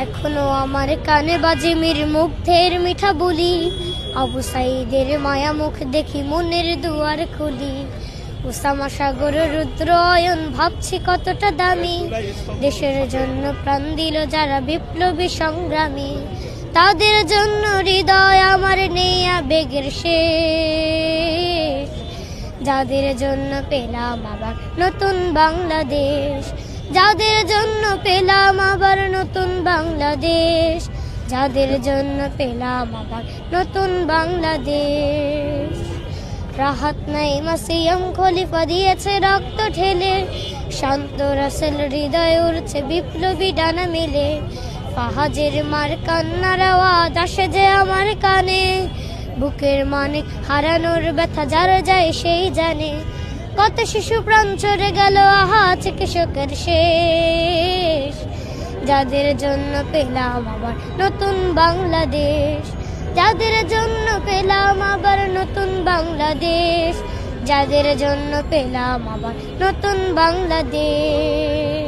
এখনো আমার কানে বাজে মীর মুগ্ধের মিঠা বলি, আবু সাইদের মায়া মুখ দেখি মনের দুয়ার খুলি। উসামা সাগর রুদ্র অয়ন ভাবছি কতটা দামি, দেশের জন্য প্রাণ দিল যারা বিপ্লবী সংগ্রামী। তাদের জন্য হৃদয় আমার নেই আবেগের শেষ, যাদের জন্য পেলাম আবার নতুন বাংলাদেশ। যাদের জন্য পেলাম আবার নতুন বাংলাদেশ, যাদের জন্য পেলাম আবার নতুন বাংলাদেশ। রাহাত নাইমা সিয়াম খলিফা দিয়েছে রক্ত ঢেলে, শান্ত রাসেল হৃদয়ে উড়ছে বিপ্লবী ডানা মেলে। ফাহাজের মার কান্নার আওয়াজ আসে যে আমার কানে, বুকের মানে হারানোর ব্যথা যারা যায় সেই জানে। কত শিশু প্রাণ চড়ে গেল আহা চিকিৎসকের শেষ, যাদের জন্য পেলাম আবার নতুন বাংলাদেশ। যাদের জন্য পেলাম আবার নতুন বাংলাদেশ, যাদের জন্য পেলাম আবার নতুন বাংলাদেশ।